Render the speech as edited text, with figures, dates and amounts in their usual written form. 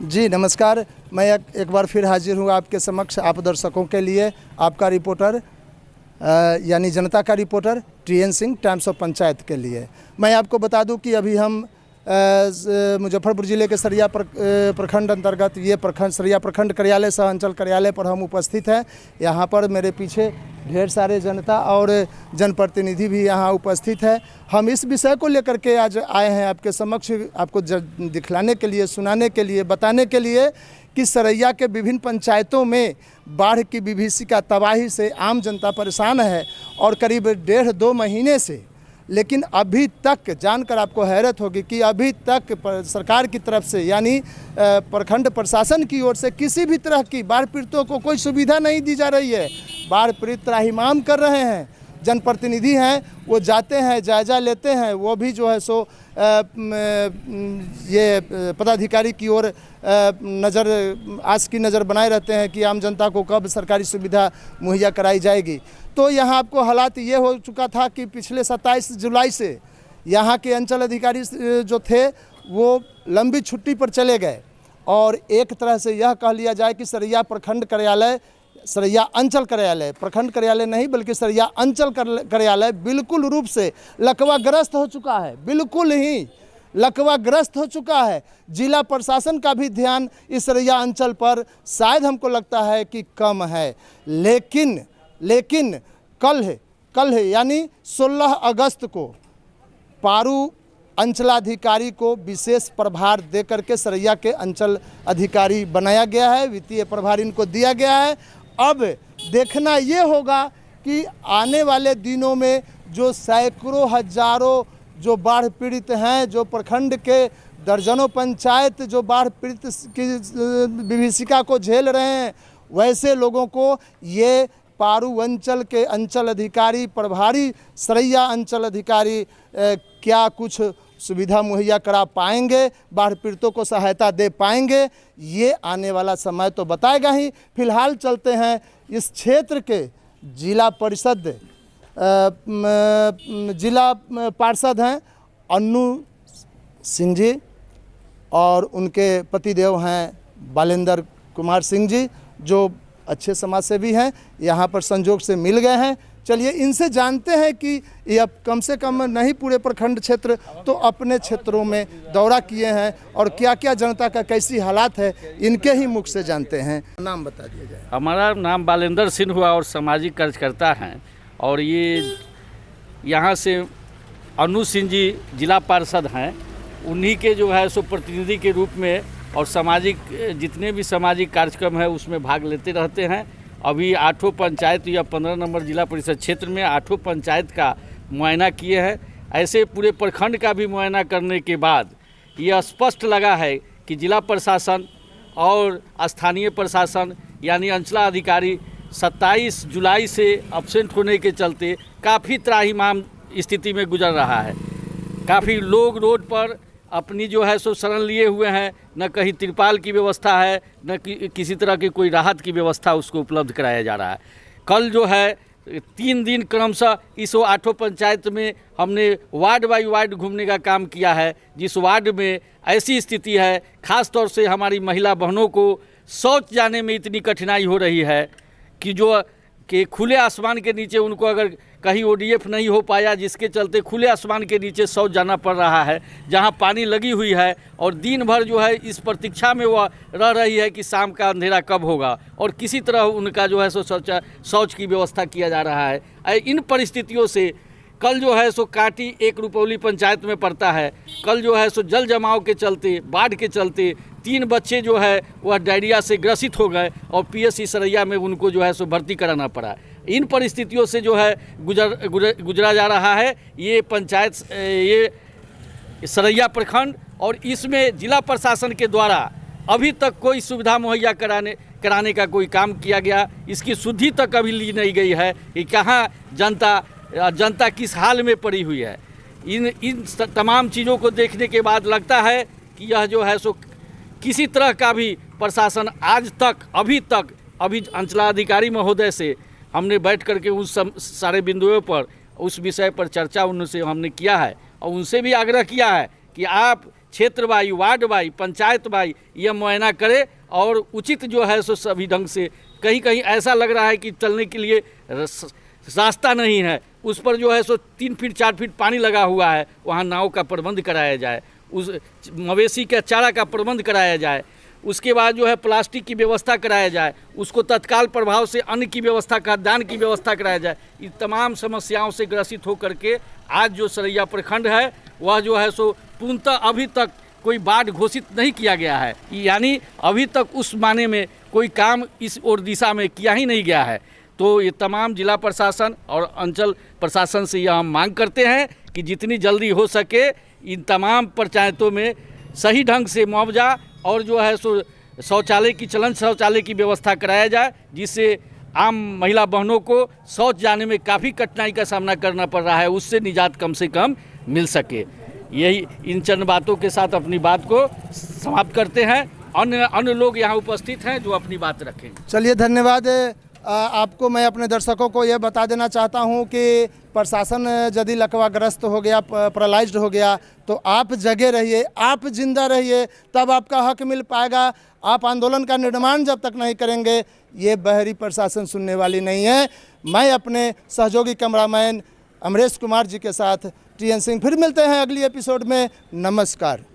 जी नमस्कार। मैं एक बार फिर हाजिर हूँ आपके समक्ष, आप दर्शकों के लिए, आपका रिपोर्टर यानी जनता का reporter TN Singh, times of panchayat के लिए। मैं आपको बता दूं कि अभी हम मुजफ्फरपुर ज़िले के सरिया प्रखंड अंतर्गत ये प्रखंड सरिया प्रखंड कार्यालय सह अंचल कार्यालय पर हम उपस्थित हैं। यहाँ पर मेरे पीछे ढेर सारे जनता और जनप्रतिनिधि भी यहाँ उपस्थित है। हम इस विषय को लेकर के आज आए हैं आपके समक्ष, आपको दिखलाने के लिए, सुनाने के लिए, बताने के लिए कि सरैया के विभिन्न पंचायतों में बाढ़ की विभीषिका तबाही से आम जनता परेशान है और करीब 1.5-2 महीने से, लेकिन अभी तक जानकर आपको हैरत होगी कि अभी तक सरकार की तरफ से यानी प्रखंड प्रशासन की ओर से किसी भी तरह की बाढ़ पीड़ितों को कोई सुविधा नहीं दी जा रही है। बाढ़ पीड़ित त्राहिमाम कर रहे हैं। जनप्रतिनिधि हैं वो जाते हैं, जायजा लेते हैं, वो भी जो है सो ये पदाधिकारी की ओर आस की नज़र बनाए रहते हैं कि आम जनता को कब सरकारी सुविधा मुहैया कराई जाएगी। तो यहाँ आपको हालात ये हो चुका था कि पिछले 27 जुलाई से यहाँ के अंचल अधिकारी जो थे वो लंबी छुट्टी पर चले गए और एक तरह से यह कह लिया जाए कि सरैया प्रखंड कार्यालय, सरैया अंचल कार्यालय, प्रखंड कार्यालय नहीं बल्कि सरैया अंचल कार्यालय बिल्कुल रूप से लकवाग्रस्त हो चुका है, बिल्कुल ही लकवाग्रस्त हो चुका है। जिला प्रशासन का भी ध्यान इस सरैया अंचल पर शायद हमको लगता है कि कम है, लेकिन कल यानी 16 अगस्त को पारू अंचलाधिकारी को विशेष प्रभार दे करके सरैया के अंचल अधिकारी बनाया गया है, वित्तीय प्रभार इनको दिया गया है। अब देखना ये होगा कि आने वाले दिनों में जो सैकड़ों हजारों जो बाढ़ पीड़ित हैं, जो प्रखंड के दर्जनों पंचायत जो बाढ़ पीड़ित की विभीषिका को झेल रहे हैं, वैसे लोगों को ये पारू अंचल के अंचल अधिकारी, प्रभारी सरैया अंचल अधिकारी क्या कुछ सुविधा मुहैया करा पाएंगे, बाढ़ पीड़ितों को सहायता दे पाएंगे, ये आने वाला समय तो बताएगा ही। फिलहाल चलते हैं इस क्षेत्र के जिला परिषद जिला पार्षद हैं अन्नू सिंह जी और उनके पतिदेव हैं बालेंद्र कुमार सिंह जी, जो अच्छे समाज सेवी हैं, यहाँ पर संजोग से मिल गए हैं। चलिए इनसे जानते हैं कि ये अब कम से कम नहीं पूरे प्रखंड क्षेत्र तो अपने क्षेत्रों में दौरा किए हैं और क्या क्या जनता का कैसी हालात है इनके ही मुख से जानते हैं। नाम बता दिया जाए। हमारा नाम बालेंद्र सिंह हुआ और सामाजिक कार्यकर्ता हैं और ये यहाँ से अन्नू सिंह जी जिला पार्षद हैं, उन्हीं के जो है सो प्रतिनिधि के रूप में और सामाजिक जितने भी सामाजिक कार्यक्रम है उसमें भाग लेते रहते हैं। अभी 8 पंचायत या 15 नंबर जिला परिषद क्षेत्र में 8 पंचायत का मुआयना किए हैं। ऐसे पूरे प्रखंड का भी मुआयना करने के बाद ये स्पष्ट लगा है कि जिला प्रशासन और स्थानीय प्रशासन यानी अंचलाधिकारी 27 जुलाई से अब्सेंट होने के चलते काफ़ी त्राहिमाम स्थिति में गुजर रहा है। काफ़ी लोग रोड पर अपनी जो है सो शरण लिए हुए हैं, न कहीं तिरपाल की व्यवस्था है, न किसी तरह की कोई राहत की व्यवस्था उसको उपलब्ध कराया जा रहा है। कल जो है 3 दिन क्रमशः इस 8 पंचायत में हमने वार्ड बाई वार्ड घूमने का काम किया है। जिस वार्ड में ऐसी स्थिति है, ख़ास तौर से हमारी महिला बहनों को शौच जाने में इतनी कठिनाई हो रही है कि खुले आसमान के नीचे उनको अगर कहीं ODF नहीं हो पाया, जिसके चलते खुले आसमान के नीचे शौच जाना पड़ रहा है, जहां पानी लगी हुई है और दिन भर जो है इस प्रतीक्षा में वह रह रही है कि शाम का अंधेरा कब होगा और किसी तरह उनका जो है सो शौच की व्यवस्था किया जा रहा है। इन परिस्थितियों से कल जो है सो काटी एक रुपौली पंचायत में पड़ता है। कल जो है सो जल जमाव के चलते, बाढ़ के चलते 3 बच्चे जो है वह डायरिया से ग्रसित हो गए और PSC सरैया में उनको जो है सो भर्ती कराना पड़ा। इन परिस्थितियों से जो है गुजरा जा रहा है ये पंचायत, ये सरैया प्रखंड, और इसमें जिला प्रशासन के द्वारा अभी तक कोई सुविधा मुहैया कराने का कोई काम किया गया, इसकी शुद्धि तक अभी ली नहीं गई है कि कहाँ जनता किस हाल में पड़ी हुई है। इन तमाम चीज़ों को देखने के बाद लगता है कि यह जो है सो किसी तरह का भी प्रशासन आज तक अभी अंचलाधिकारी महोदय से हमने बैठ करके उस सारे बिंदुओं पर उस विषय पर चर्चा उनसे हमने किया है और उनसे भी आग्रह किया है कि आप क्षेत्र wise, ward wise, panchayat wise यह मुआयना करें और उचित जो है सो सभी ढंग से, कहीं कहीं ऐसा लग रहा है कि चलने के लिए रास्ता नहीं है, उस पर जो है सो 3 फीट 4 फीट पानी लगा हुआ है, वहाँ नाव का प्रबंध कराया जाए, उस मवेशी का चारा का प्रबंध कराया जाए, उसके बाद जो है प्लास्टिक की व्यवस्था कराया जाए, उसको तत्काल प्रभाव से अन्न की व्यवस्था, खाद्यान्न की व्यवस्था कराया जाए। इन तमाम समस्याओं से ग्रसित होकर के आज जो सरैया प्रखंड है वह जो है सो पूर्णतः अभी तक कोई बाढ़ घोषित नहीं किया गया है, यानी अभी तक उस माने में कोई काम इस ओर दिशा में किया ही नहीं गया है। तो ये तमाम जिला प्रशासन और अंचल प्रशासन से यह हम मांग करते हैं कि जितनी जल्दी हो सके इन तमाम पंचायतों में सही ढंग से मुआवजा और जो है सो शौचालय की चलन शौचालय की व्यवस्था कराया जाए, जिससे आम महिला बहनों को शौच जाने में काफ़ी कठिनाई का सामना करना पड़ रहा है, उससे निजात कम से कम मिल सके। यही इन चंद बातों के साथ अपनी बात को समाप्त करते हैं। अन्य लोग यहाँ उपस्थित हैं जो अपनी बात रखेंगे। चलिए, धन्यवाद। आपको मैं अपने दर्शकों को यह बता देना चाहता हूं कि प्रशासन यदि लकवाग्रस्त हो गया, पैरालाइज्ड हो गया, तो आप जगे रहिए, आप जिंदा रहिए, तब आपका हक मिल पाएगा। आप आंदोलन का निर्माण जब तक नहीं करेंगे, ये बहरी प्रशासन सुनने वाली नहीं है। मैं अपने सहयोगी कैमरामैन अमरेश कुमार जी के साथ TN सिंह फिर मिलते हैं अगली एपिसोड में। नमस्कार।